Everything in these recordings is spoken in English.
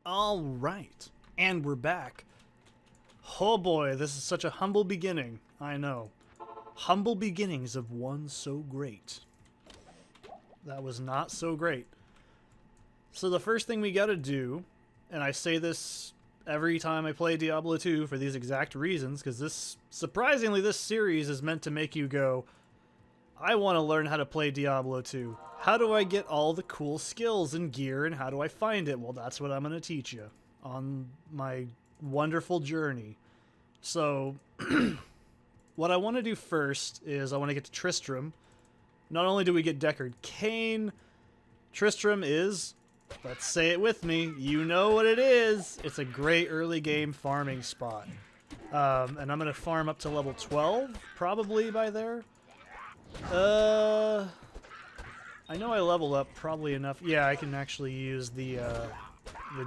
All right, and we're back. Oh boy, this is such a humble beginning. I know. Humble beginnings of one so great. That was not so great. So the first thing we gotta do, and I say this every time I play Diablo 2 for these exact reasons, because surprisingly, this series is meant to make you go, I want to learn how to play Diablo 2. How do I get all the cool skills and gear, and how do I find it? Well, that's what I'm going to teach you on my wonderful journey. So, what I want to do first is I want to get to Tristram. Not only do we get Deckard Cain, Tristram is, let's say it with me, you know what it is. It's a great early game farming spot. And I'm going to farm up to level 12, probably by there. I know I leveled up probably enough. Yeah, I can actually use the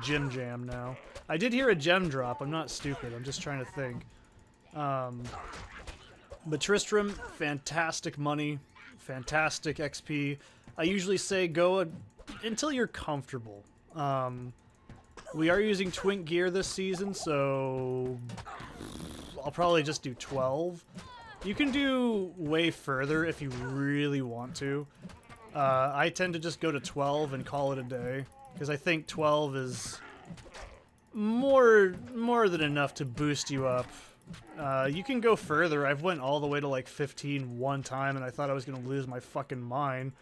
gem jam now. I did hear a gem drop. I'm not stupid. I'm just trying to think. But Tristram, fantastic money, fantastic XP. I usually say go until you're comfortable. We are using Twink gear this season, so I'll probably just do 12. You can do way further if you really want to. I tend to just go to 12 and call it a day, because I think 12 is more than enough to boost you up. You can go further. I've went all the way to like 15 one time, and I thought I was going to lose my fucking mind.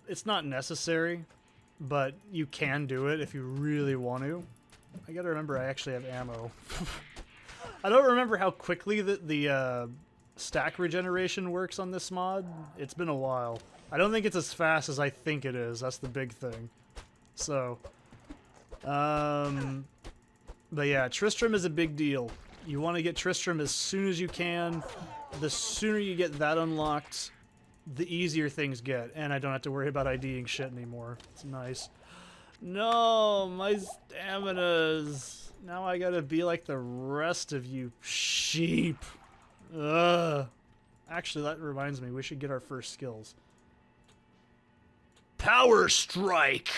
It's not necessary, but you can do it if you really want to. I gotta remember I actually have ammo. I don't remember how quickly the stack regeneration works on this mod. It's been a while. I don't think it's as fast as I think it is. That's the big thing. So, but yeah, Tristram is a big deal. You want to get Tristram as soon as you can. The sooner you get that unlocked, the easier things get. And I don't have to worry about IDing shit anymore. It's nice. No, my staminas. Now I gotta be like the rest of you sheep. Ugh. Actually, that reminds me, we should get our first skills. Power Strike!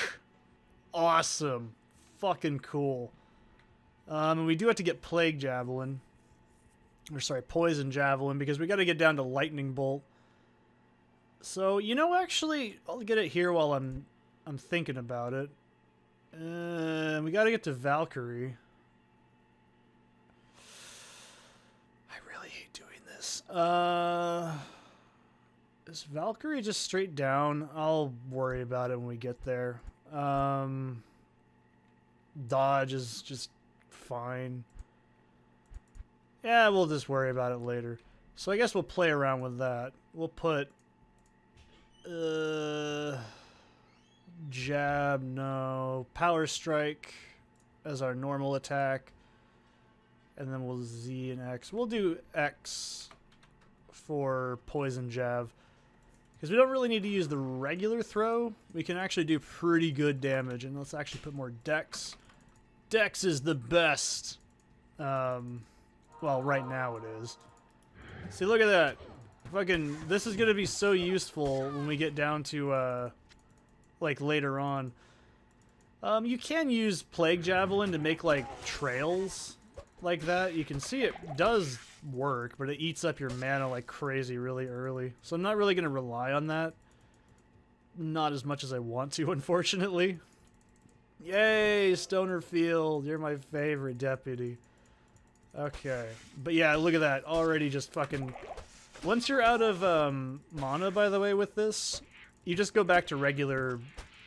Awesome. Fucking cool. And we do have to get Plague Javelin. Or sorry, Poison Javelin, because we gotta get down to Lightning Bolt. So, you know, actually, I'll get it here while I'm thinking about it. We gotta get to Valkyrie. Is Valkyrie just straight down? I'll worry about it when we get there. Dodge is just fine. Yeah, we'll just worry about it later. So I guess we'll play around with that. We'll put jab, no. Power Strike as our normal attack. And then we'll Z and X. We'll do X for Poison Jab. Because we don't really need to use the regular throw. We can actually do pretty good damage. And let's actually put more Dex. Dex is the best. Well, right now it is. See, look at that. Fucking, this is going to be so useful when we get down to, like, later on. You can use Plague Javelin to make, like, trails like that. You can see it does work, but it eats up your mana like crazy really early. So I'm not really going to rely on that. Not as much as I want to, unfortunately. Yay, Stoner Field. You're my favorite deputy. Okay. But yeah, look at that. Already just fucking... Once you're out of mana, by the way, with this, you just go back to regular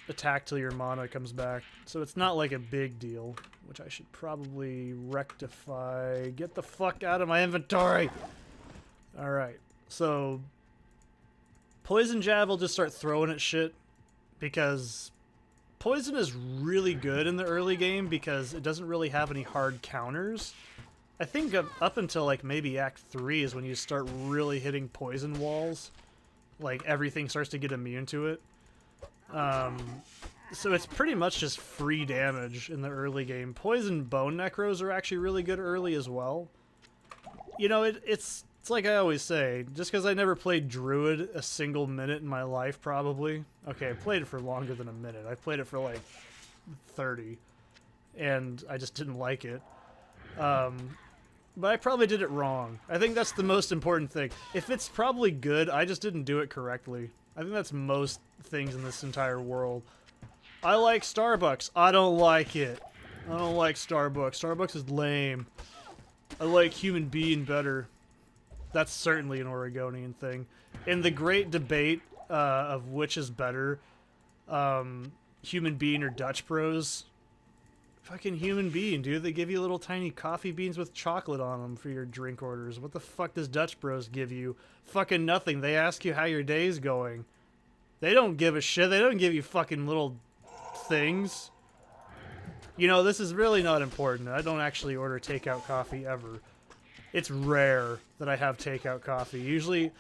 attack till your mana comes back. So it's not like a big deal, which I should probably rectify. Get the fuck out of my inventory! Alright, so Poison Jab will just start throwing at shit, because Poison is really good in the early game because it doesn't really have any hard counters. I think up until like maybe Act 3 is when you start really hitting poison walls. Like everything starts to get immune to it. So it's pretty much just free damage in the early game. Poison Bone Necros are actually really good early as well. You know, it's like I always say, just because I never played Druid a single minute in my life, probably. Okay, I played it for longer than a minute. I played it for like 30. and I just didn't like it. But I probably did it wrong. I think that's the most important thing. If it's probably good, I just didn't do it correctly. I think that's most things in this entire world. I like Starbucks. I don't like it. I don't like Starbucks. Starbucks is lame. I like Human Being better. That's certainly an Oregonian thing. In the great debate of which is better, Human Being or Dutch Bros, fucking Human Being, dude. They give you little tiny coffee beans with chocolate on them for your drink orders. What the fuck does Dutch Bros give you? Fucking nothing. They ask you how your day's going. They don't give a shit. They don't give you fucking little things. You know, this is really not important. I don't actually order takeout coffee ever. It's rare that I have takeout coffee. Usually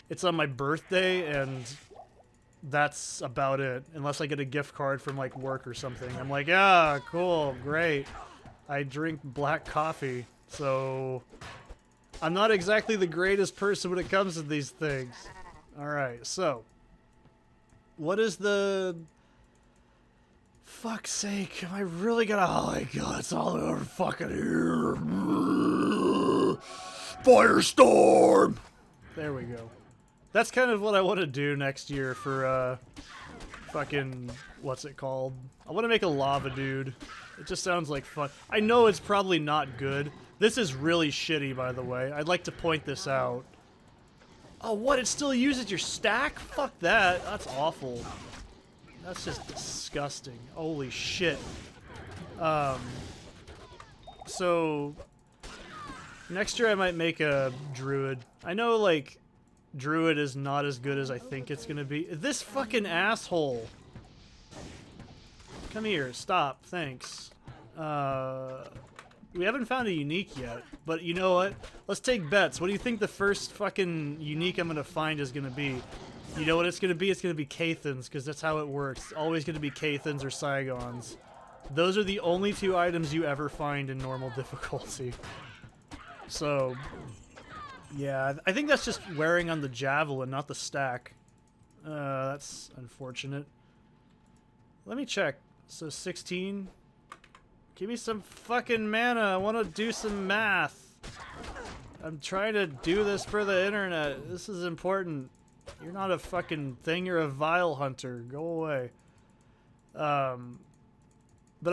it's on my birthday and that's about it. Unless I get a gift card from like work or something. I'm like, yeah, cool, great. I drink black coffee. So I'm not exactly the greatest person when it comes to these things. Alright, so what is the... Fuck's sake, am I really gonna... Oh my god, it's all over fucking here. Firestorm! There we go. That's kind of what I want to do next year for, fucking... What's it called? I want to make a lava dude. It just sounds like fun. I know it's probably not good. This is really shitty, by the way. I'd like to point this out. Oh, what? It still uses your stack? Fuck that. That's awful. That's just disgusting. Holy shit. So next year I might make a druid. I know, like, druid is not as good as I think it's gonna be. This fucking asshole. Come here. Stop. Thanks. We haven't found a unique yet, but you know what? Let's take bets. What do you think the first fucking unique I'm gonna find is gonna be? You know what it's going to be? It's going to be Cathans, because that's how it works. It's always going to be Cathans or Saigons. Those are the only two items you ever find in normal difficulty. So, yeah, I think that's just wearing on the javelin, not the stack. That's unfortunate. Let me check. So 16. Give me some fucking mana. I want to do some math. I'm trying to do this for the internet. This is important. You're not a fucking thing, you're a vile hunter. Go away. But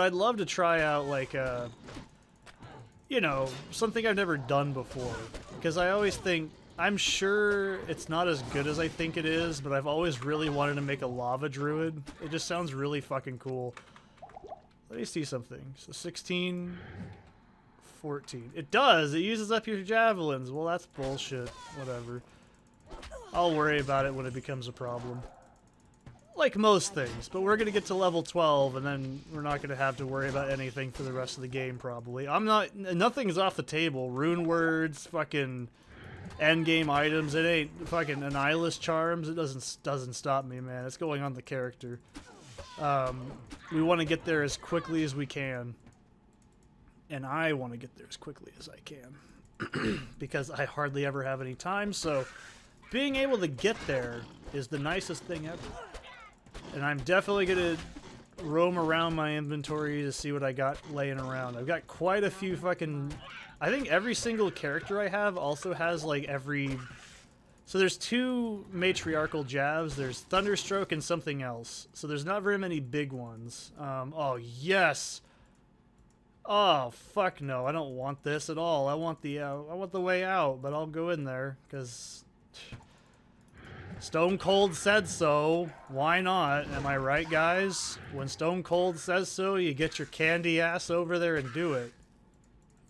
I'd love to try out, like, you know, something I've never done before. Because I always think, I'm sure it's not as good as I think it is, but I've always really wanted to make a lava druid. It just sounds really fucking cool. Let me see something. So 16, 14. It does! It uses up your javelins. Well, that's bullshit. Whatever. I'll worry about it when it becomes a problem. Like most things, but we're gonna get to level 12 and then we're not gonna have to worry about anything for the rest of the game probably. Nothing's off the table. Rune words, fucking endgame items, it ain't fucking Annihilus charms, it doesn't stop me, man. It's going on the character. We want to get there as quickly as we can. And I want to get there as quickly as I can. Because I hardly ever have any time, so being able to get there is the nicest thing ever. And I'm definitely going to roam around my inventory to see what I got laying around. I've got quite a few fucking... I think every single character I have also has, like, every... So there's two matriarchal Javs. There's Thunderstroke and something else. So there's not very many big ones. Oh, yes! Oh, fuck no. I don't want this at all. I want the way out, but I'll go in there, because... Stone Cold said so. Why not? Am I right, guys? When Stone Cold says so, you get your candy ass over there and do it.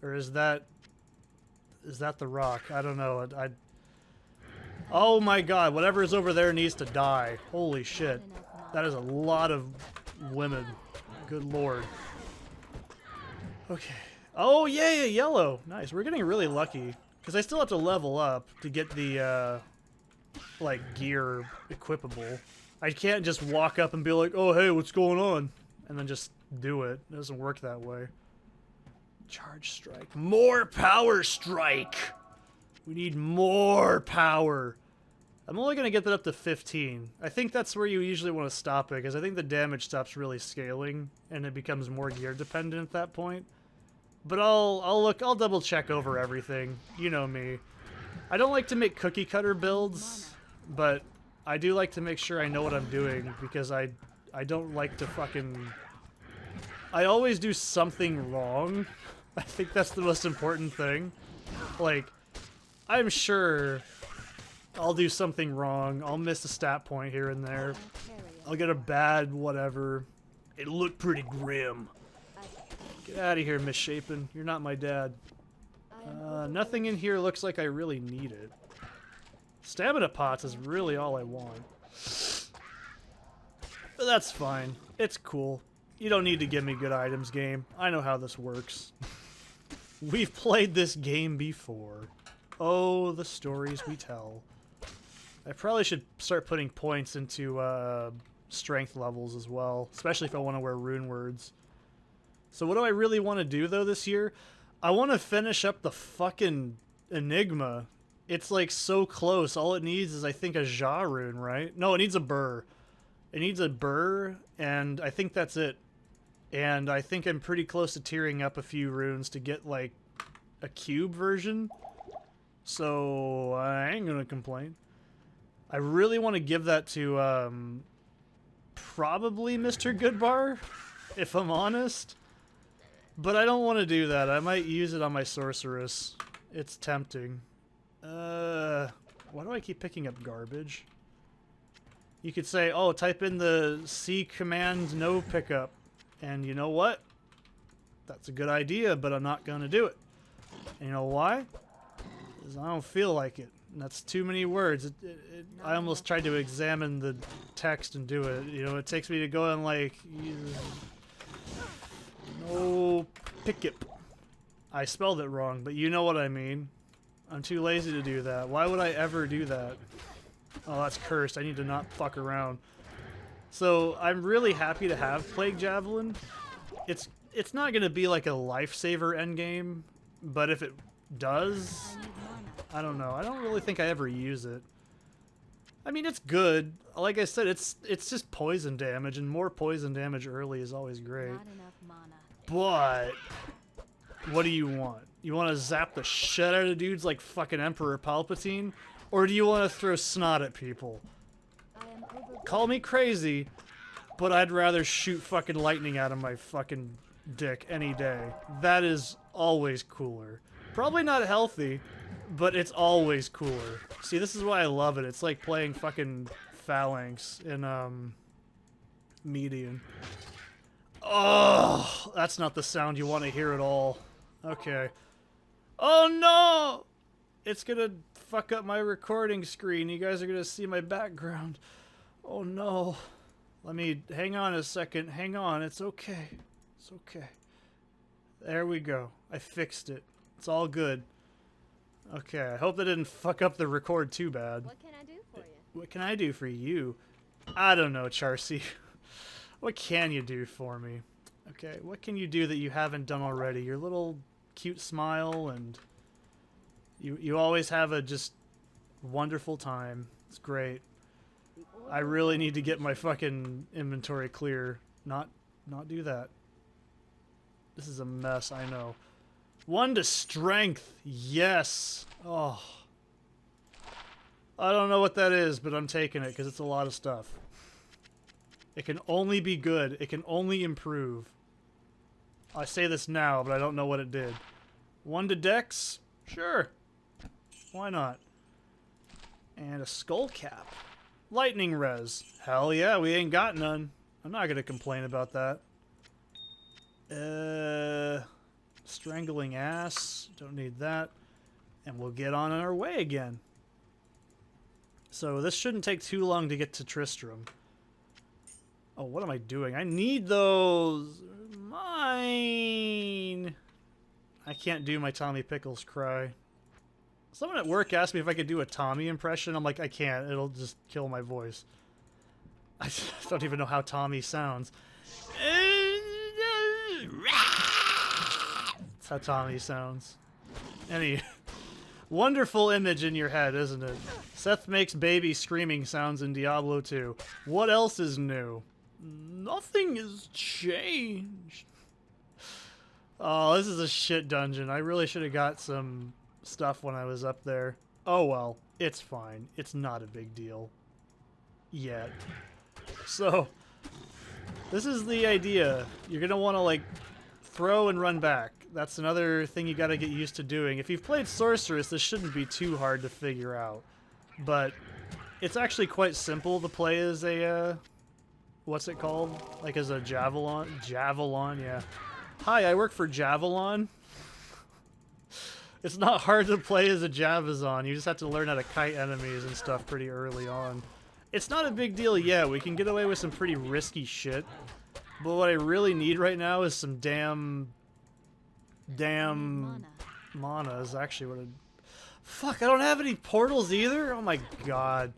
Or is that The Rock? I don't know. Oh my god, whatever is over there needs to die. Holy shit. That is a lot of women. Good lord. Okay. Oh, yeah, yellow. Nice. We're getting really lucky. Because I still have to level up to get the, like, gear equipable. I can't just walk up and be like, oh, hey, what's going on? And then just do it. It doesn't work that way. Charge strike. More power strike! We need more power. I'm only going to get that up to 15. I think that's where you usually want to stop it, because I think the damage stops really scaling, and it becomes more gear dependent at that point. But I'll double check over everything. You know me. I don't like to make cookie cutter builds, but I do like to make sure I know what I'm doing, because I don't like to fucking... I always do something wrong. I think that's the most important thing. Like, I'm sure I'll do something wrong. I'll miss a stat point here and there. I'll get a bad whatever. It'll look pretty grim. Get out of here, misshapen. You're not my dad. Nothing in here looks like I really need it. Stamina pots is really all I want. But that's fine. It's cool. You don't need to give me good items, game. I know how this works. We've played this game before. Oh, the stories we tell. I probably should start putting points into strength levels as well, especially if I want to wear rune words. So what do I really want to do, though, this year? I want to finish up the fucking Enigma. It's, like, so close. All it needs is, I think, a Ja rune, right? No, it needs a Burr. It needs a Burr, and I think that's it. And I think I'm pretty close to tearing up a few runes to get, like, a cube version. So I ain't gonna complain. I really want to give that to, probably Mr. Goodbar, if I'm honest. But I don't want to do that. I might use it on my sorceress. It's tempting. Why do I keep picking up garbage? You could say, oh, type in the C command no pickup. And you know what? That's a good idea, but I'm not going to do it. And you know why? Because I don't feel like it. And that's too many words. I almost tried to examine the text and do it. You know, it takes me to go and like... No pickup. I spelled it wrong, but you know what I mean. I'm too lazy to do that. Why would I ever do that? Oh, that's cursed. I need to not fuck around. So I'm really happy to have Plague Javelin. It's not going to be like a lifesaver endgame, but if it does, I don't know. I don't really think I ever use it. I mean, it's good. Like I said, it's just poison damage, and more poison damage early is always great. But what do you want? You want to zap the shit out of dudes like fucking Emperor Palpatine? Or do you want to throw snot at people? Call me crazy, but I'd rather shoot fucking lightning out of my fucking dick any day. That is always cooler. Probably not healthy, but it's always cooler. See, this is why I love it. It's like playing fucking Phalanx in, Median. Oh, that's not the sound you want to hear at all. Okay. Oh no! It's gonna fuck up my recording screen. You guys are gonna see my background. Oh no. Let me, hang on a second. Hang on, it's okay. It's okay. There we go. I fixed it. It's all good. Okay, I hope that didn't fuck up the record too bad. What can I do for you? What can I do for you? I don't know, Charcy. What can you do for me? Okay, what can you do that you haven't done already? Your little cute smile, and you always have a just wonderful time. It's great. I really need to get my fucking inventory clear. Not do that. This is a mess, I know. 1 to strength. Yes. Oh. I don't know what that is, but I'm taking it because it's a lot of stuff. It can only be good. It can only improve. I say this now, but I don't know what it did. 1 to dex? Sure. Why not? And a skull cap. Lightning res. Hell yeah, we ain't got none. I'm not gonna complain about that. Strangling ass. Don't need that. And we'll get on our way again. So this shouldn't take too long to get to Tristram. Oh, what am I doing? I need those. Mine. I can't do my Tommy Pickles cry. Someone at work asked me if I could do a Tommy impression. I'm like, I can't. It'll just kill my voice. I don't even know how Tommy sounds. That's how Tommy sounds. Wonderful image in your head, isn't it? Seth makes baby screaming sounds in Diablo 2. What else is new? Nothing has changed. Oh, this is a shit dungeon. I really should have got some stuff when I was up there. Oh well, it's fine. It's not a big deal. Yet. So, this is the idea. You're gonna want to, like, throw and run back. That's another thing you gotta get used to doing. If you've played Sorceress, this shouldn't be too hard to figure out. But it's actually quite simple to play as a, what's it called? Like as a Javelin? Javelin, yeah. Hi, I work for Javelin. It's not hard to play as a Javazon. You just have to learn how to kite enemies and stuff pretty early on. It's not a big deal yet. We can get away with some pretty risky shit. But what I really need right now is some damn mana is actually what it... Fuck, I don't have any portals either? Oh my god.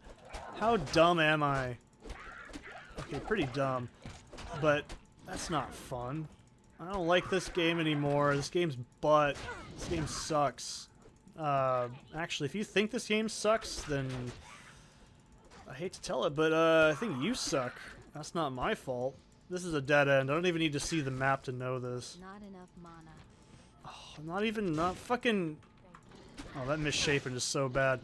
How dumb am I? Okay, pretty dumb. But that's not fun. I don't like this game anymore. This game's butt. This game sucks. Actually, if you think this game sucks, then... I hate to tell it, but I think you suck. That's not my fault. This is a dead end. I don't even need to see the map to know this. Not enough mana. Oh, not fucking... Oh, that misshapen is so bad.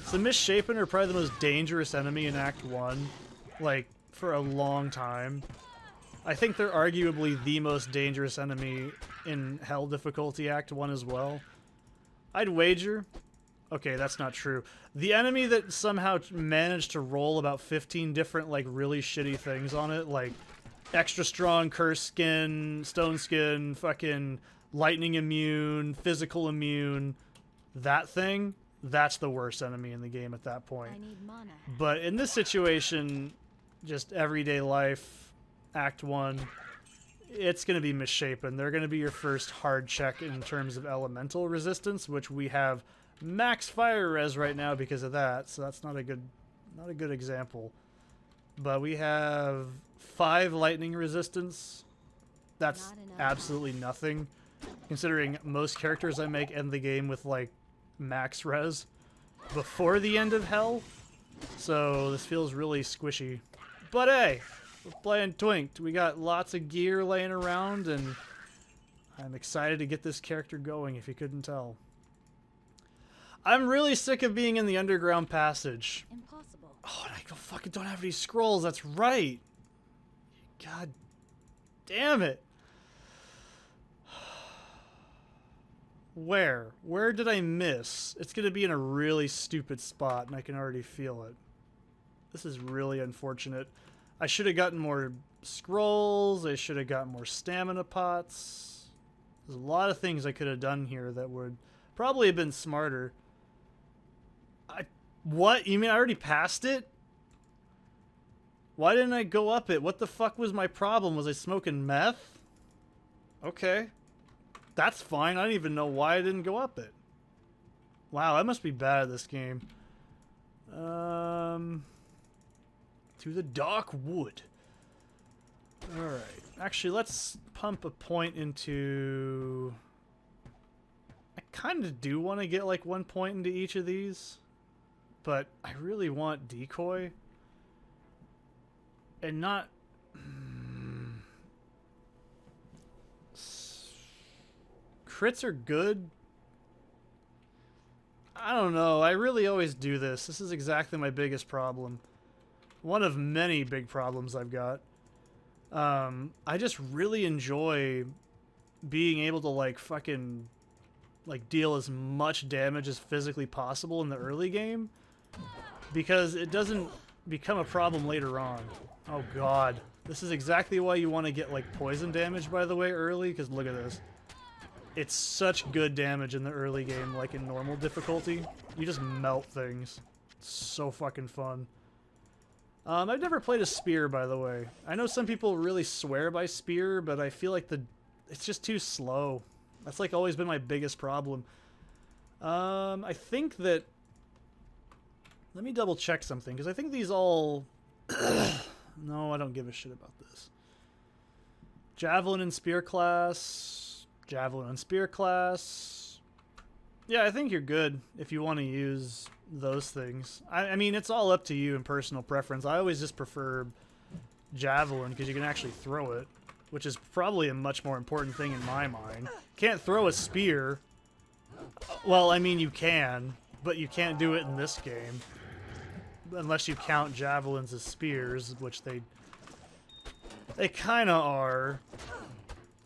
So misshapen are probably the most dangerous enemy in Act 1. Like, for a long time. I think they're arguably the most dangerous enemy in Hell difficulty Act 1 as well. I'd wager... Okay, that's not true. The enemy that somehow managed to roll about 15 different, like, really shitty things on it, like extra strong curse skin, stone skin, fucking lightning immune, physical immune, that thing, that's the worst enemy in the game at that point. I need mana. But in this situation, just everyday life, Act 1, it's going to be misshapen. They're going to be your first hard check in terms of elemental resistance, which we have max fire res right now because of that, so that's not a good example. But we have 5 lightning resistance. That's absolutely nothing, considering most characters I make end the game with like max res before the end of Hell. So this feels really squishy. But hey, we're playing Twinked. We got lots of gear laying around, and I'm excited to get this character going, if you couldn't tell. I'm really sick of being in the underground passage. Impossible. Oh, and I fucking don't have any scrolls. That's right. God damn it. Where? Where did I miss? It's going to be in a really stupid spot, and I can already feel it. This is really unfortunate. I should have gotten more scrolls. I should have gotten more stamina pots. There's a lot of things I could have done here that would probably have been smarter. What? You mean I already passed it? Why didn't I go up it? What the fuck was my problem? Was I smoking meth? Okay. That's fine. I don't even know why I didn't go up it. Wow, I must be bad at this game. To the dark wood. Alright. Actually, let's pump a point into... I kind of do want to get like 1 point into each of these. But I really want decoy. And not... Crits are good. I don't know. I really always do this. This is exactly my biggest problem. One of many big problems I've got. I just really enjoy being able to like fucking like deal as much damage as physically possible in the early game, because it doesn't become a problem later on. Oh god. This is exactly why you want to get like poison damage, by the way, early, because look at this. It's such good damage in the early game, like in normal difficulty. You just melt things. It's so fucking fun. I've never played a spear, by the way. I know some people really swear by spear, but I feel like it's just too slow. That's like always been my biggest problem. I think that... Let me double check something, because I think these all... No, I don't give a shit about this. Javelin and spear class. Javelin and spear class. Yeah, I think you're good if you want to use those things. I mean, it's all up to you and personal preference. I always just prefer javelin because you can actually throw it, which is probably a much more important thing in my mind. Can't throw a spear. Well, I mean, you can, but you can't do it in this game. Unless you count javelins as spears, which they kind of are.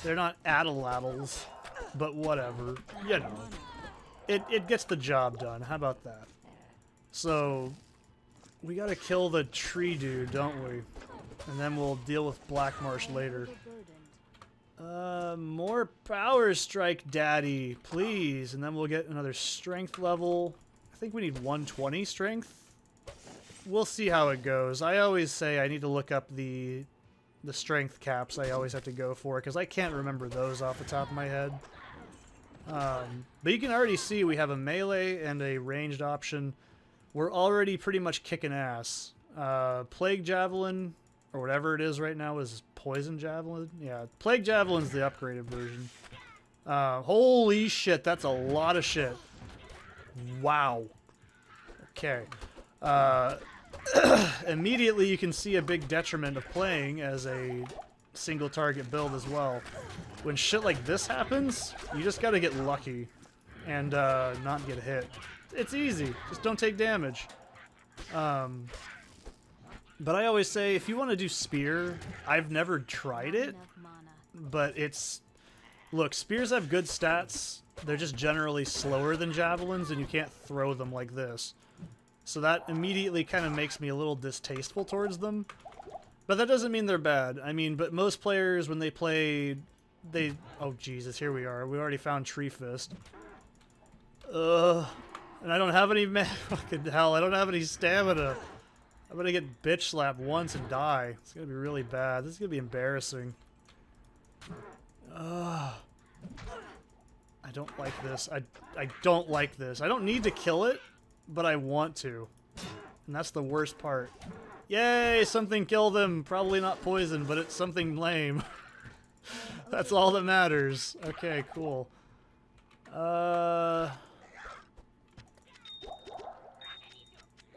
They're not addle-addles, but whatever. You know. It gets the job done. How about that? So, we gotta kill the tree dude, don't we? And then we'll deal with Black Marsh later. More power strike, daddy, please. And then we'll get another strength level. I think we need 120 strength. We'll see how it goes. I always say I need to look up the strength caps I always have to go for, because I can't remember those off the top of my head. But you can already see we have a melee and a ranged option. We're already pretty much kicking ass. Plague Javelin, or whatever it is right now, is Poison Javelin. Yeah, Plague Javelin's the upgraded version. Holy shit, that's a lot of shit. Wow. Okay. Immediately you can see a big detriment of playing as a single target build as well. When shit like this happens, you just gotta get lucky and not get hit. It's easy. Just don't take damage. But I always say, if you want to do spear, I've never tried it, but it's... Look, spears have good stats. They're just generally slower than javelins, and you can't throw them like this. So that immediately kind of makes me a little distasteful towards them. But that doesn't mean they're bad. I mean, but most players, when they play... Oh, Jesus, here we are. We already found Tree Fist. And I don't have any... Fucking hell, I don't have any stamina. I'm gonna get bitch slapped once and die. It's gonna be really bad. This is gonna be embarrassing. I don't like this. I don't like this. I don't need to kill it, but I want to. And that's the worst part. Yay! Something killed him. Probably not poison, but it's something lame. That's all that matters. Okay, cool.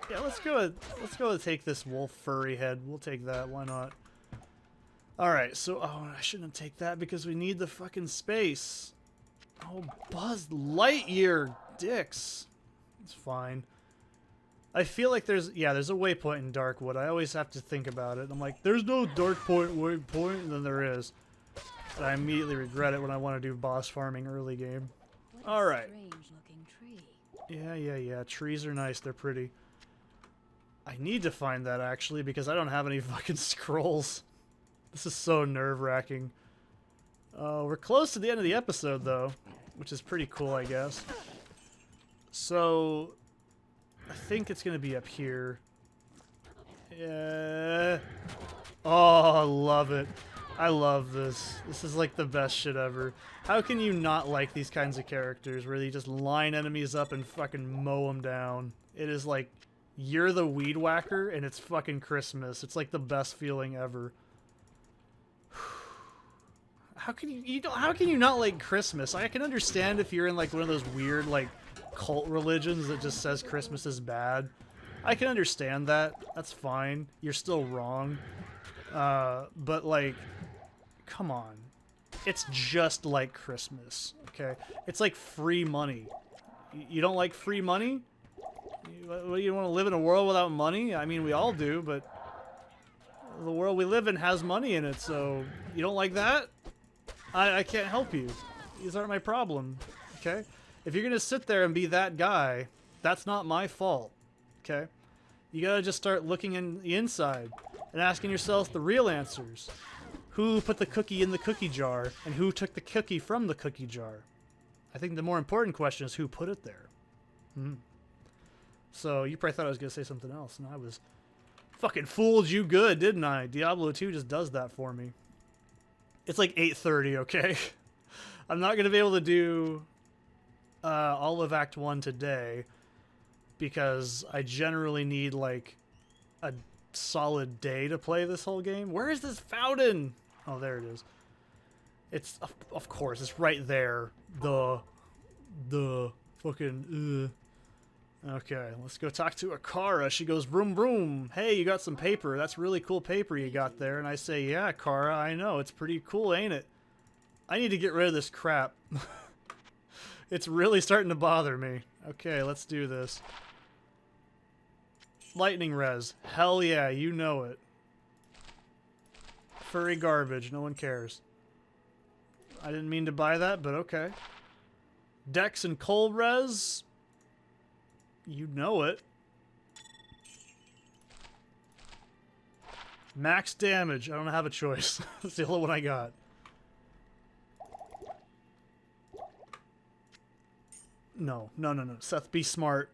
Yeah, let's go and take this wolf furry head. We'll take that. Why not? Alright, so... Oh, I shouldn't take that because we need the fucking space. Oh, Buzz Lightyear dicks. It's fine. I feel like there's a waypoint in Darkwood. I always have to think about it. I'm like, there's no Darkpoint waypoint, and then there is. But I immediately regret it when I want to do boss farming early game. Alright. Yeah. Trees are nice. They're pretty. I need to find that, actually, because I don't have any fucking scrolls. This is so nerve-wracking. We're close to the end of the episode, though, which is pretty cool, I guess. So, I think it's going to be up here. Yeah. Oh, I love it. I love this. This is like the best shit ever. How can you not like these kinds of characters where they just line enemies up and fucking mow them down? It is like... You're the weed whacker, and it's fucking Christmas. It's like the best feeling ever. How can you not like Christmas? I can understand if you're in like one of those weird like cult religions that just says Christmas is bad. I can understand that. That's fine. You're still wrong. But like, come on. It's just like Christmas, okay? It's like free money. You don't like free money? You want to live in a world without money? I mean, we all do, but the world we live in has money in it, so you don't like that? I can't help you. These aren't my problem, okay? If you're going to sit there and be that guy, that's not my fault, okay? You got to just start looking in the inside and asking yourself the real answers. Who put the cookie in the cookie jar, and who took the cookie from the cookie jar? I think the more important question is who put it there. So, you probably thought I was going to say something else, and I was fucking fooled you good, didn't I? Diablo 2 just does that for me. It's like 8:30, okay? I'm not going to be able to do all of Act 1 today, because I generally need, like, a solid day to play this whole game. Where is this fountain? Oh, there it is. It's, of course, it's right there. The Fucking, Okay, let's go talk to Akara. She goes, broom, broom. Hey, you got some paper. That's really cool paper you got there. And I say, yeah, Akara, I know. It's pretty cool, ain't it? I need to get rid of this crap. It's really starting to bother me. Okay, let's do this. Lightning res. Hell yeah, you know it. Furry garbage. No one cares. I didn't mean to buy that, but okay. Dex and cold res. You know it. Max damage. I don't have a choice. That's the only one I got. No. Seth, be smart.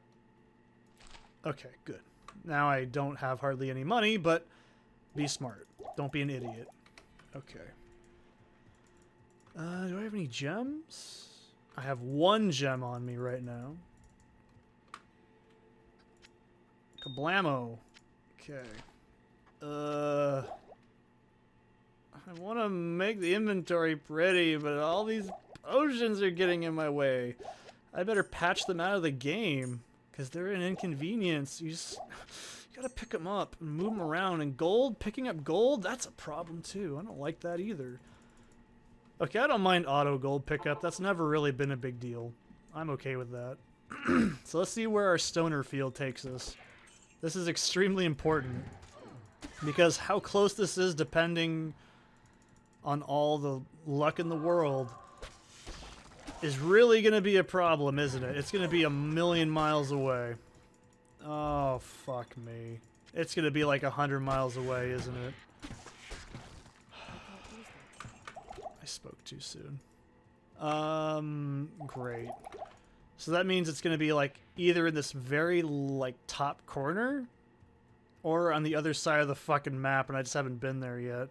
Okay, good. Now I don't have hardly any money, but be smart. Don't be an idiot. Okay. Do I have any gems? I have 1 gem on me right now. Kablamo. Okay. I want to make the inventory pretty, but all these potions are getting in my way. I better patch them out of the game, because they're an inconvenience. You gotta pick them up and move them around. And gold, picking up gold, that's a problem too. I don't like that either. Okay, I don't mind auto gold pickup. That's never really been a big deal. I'm okay with that. So let's see where our stoner field takes us. This is extremely important, because how close this is depending on all the luck in the world is really going to be a problem, isn't it? It's going to be a million miles away. Oh, fuck me. It's going to be like 100 miles away, isn't it? I spoke too soon. Great. So that means it's going to be like either in this very like top corner or on the other side of the fucking map, and I just haven't been there yet.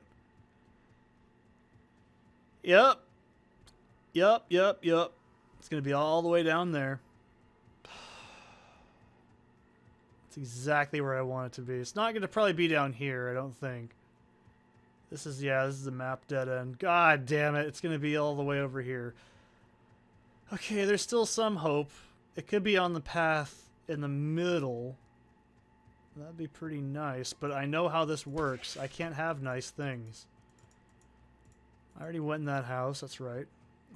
Yep. It's going to be all the way down there. It's exactly where I want it to be. It's not going to probably be down here, I don't think. This is the map dead end. God damn it. It's going to be all the way over here. Okay, there's still some hope. It could be on the path in the middle. That'd be pretty nice, but I know how this works. I can't have nice things. I already went in that house, that's right.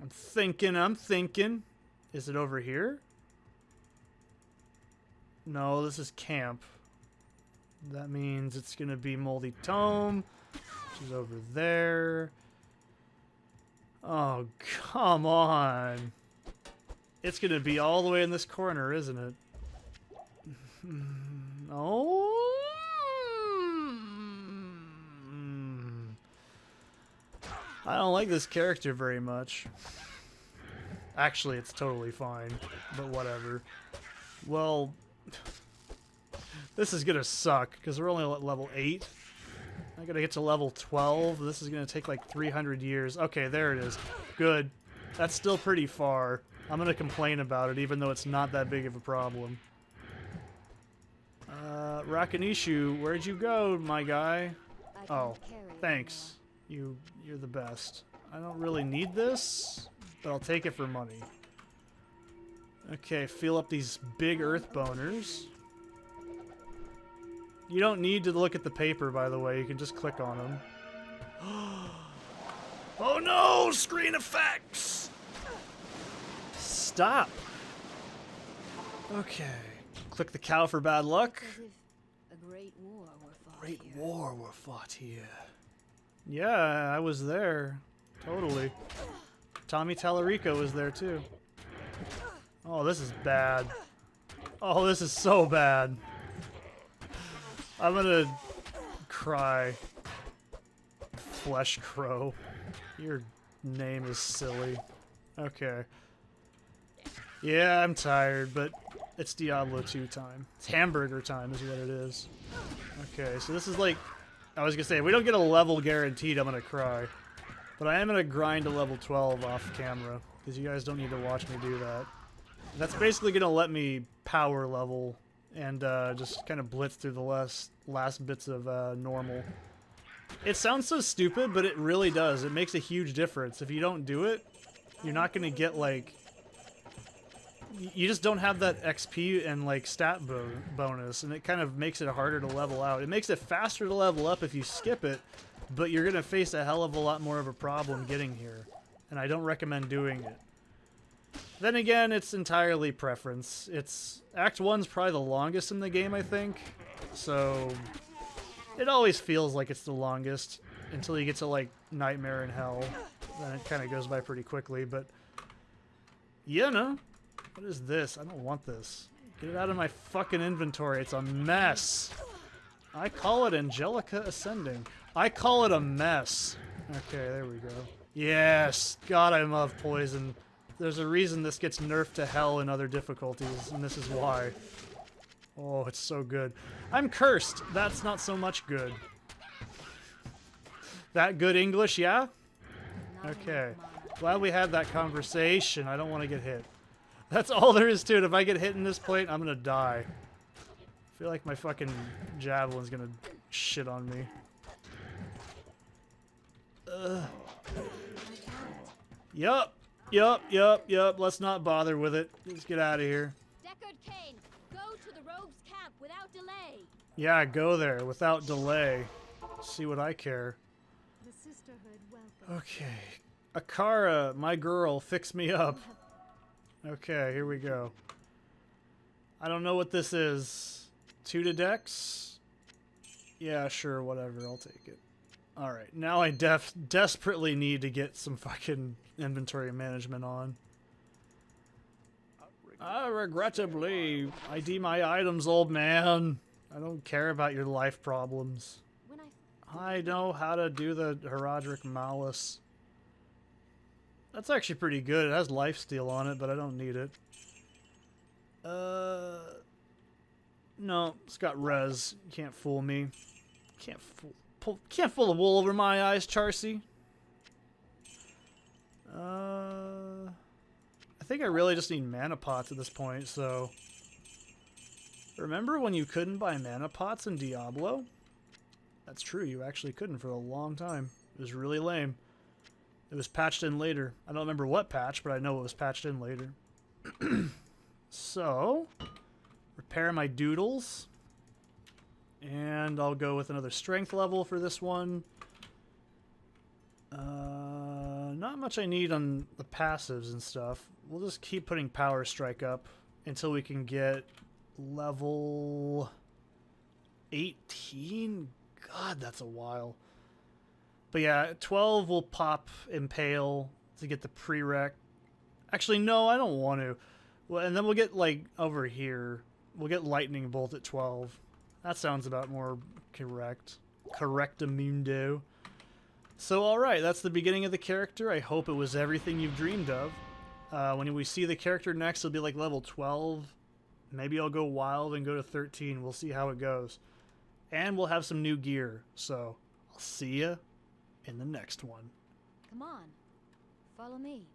I'm thinking. Is it over here? No, this is camp. That means it's going to be Moldy Tome, which is over there. Oh, come on. It's going to be all the way in this corner, isn't it? Oh. I don't like this character very much. Actually, it's totally fine, but whatever. Well, this is gonna suck, because we're only at level 8. I gotta get to level 12. This is gonna take like 300 years. Okay, there it is. Good. That's still pretty far. I'm gonna complain about it, even though it's not that big of a problem. Rakanishu, where'd you go, my guy? Oh, thanks. You're the best. I don't really need this, but I'll take it for money. Okay, fill up these big earth boners. You don't need to look at the paper, by the way. You can just click on them. Oh no! Screen effects! Stop! Okay. Click the cow for bad luck. Great war were fought here. Yeah, I was there. Totally. Tommy Tallarico was there too. Oh, this is bad. Oh, this is so bad. I'm gonna cry. Flesh Crow. Your name is silly. Okay. Yeah, I'm tired, but it's Diablo 2 time. It's hamburger time is what it is. Okay, so this is like... I was gonna say, if we don't get a level guaranteed, I'm gonna cry. But I am gonna grind to level 12 off camera, because you guys don't need to watch me do that. That's basically gonna let me power level and just kind of blitz through the last bits of normal. It sounds so stupid, but it really does. It makes a huge difference. If you don't do it, you're not gonna get like you just don't have that XP and like stat bonus, and it kind of makes it harder to level out. It makes it faster to level up if you skip it, but you're gonna face a hell of a lot more of a problem getting here, and I don't recommend doing it. Then again, it's entirely preference. Act 1's probably the longest in the game, I think, so it always feels like it's the longest until you get to like Nightmare in Hell. Then it kind of goes by pretty quickly, but you know. What is this? I don't want this. Get it out of my fucking inventory. It's a mess. I call it Angelica Ascending. I call it a mess. Okay, there we go. Yes! God, I love poison. There's a reason this gets nerfed to hell in other difficulties, and this is why. Oh, it's so good. I'm cursed. That's not so much good. That good English, yeah? Okay. Glad we had that conversation. I don't want to get hit. That's all there is to it. If I get hit in this plate, I'm gonna die. I feel like my fucking javelin's gonna shit on me. Yup. Let's not bother with it. Let's get out of here. Deckard Cain, go to the rogues' camp without delay. Yeah, go there without delay. See what I care. The sisterhood welcome. Okay. Akara, my girl, fix me up. Okay, here we go. I don't know what this is. 2 to dex? Yeah, sure, whatever. I'll take it. Alright, now I desperately need to get some fucking inventory management on. Regrettably, ID my items, old man. I don't care about your life problems. I know how to do the Herodric Malice. That's actually pretty good. It has lifesteal on it, but I don't need it. No, it's got res. You can't fool me. Can't fool the wool over my eyes, Charcy. I think I really just need mana pots at this point, so... Remember when you couldn't buy mana pots in Diablo? That's true, you actually couldn't for a long time. It was really lame. It was patched in later. I don't remember what patch, but I know it was patched in later. So, repair my doodles. And I'll go with another strength level for this one. Not much I need on the passives and stuff. We'll just keep putting Power Strike up until we can get level 18. God, that's a while. But yeah, 12 will pop Impale to get the prereq. Actually, no, I don't want to. Well, and then we'll get, like, over here. We'll get Lightning Bolt at 12. That sounds about more correct. Correctamundo. So, alright, that's the beginning of the character. I hope it was everything you've dreamed of. When we see the character next, it'll be like level 12. Maybe I'll go wild and go to 13. We'll see how it goes. And we'll have some new gear. So, I'll see ya in the next one. Come on, follow me.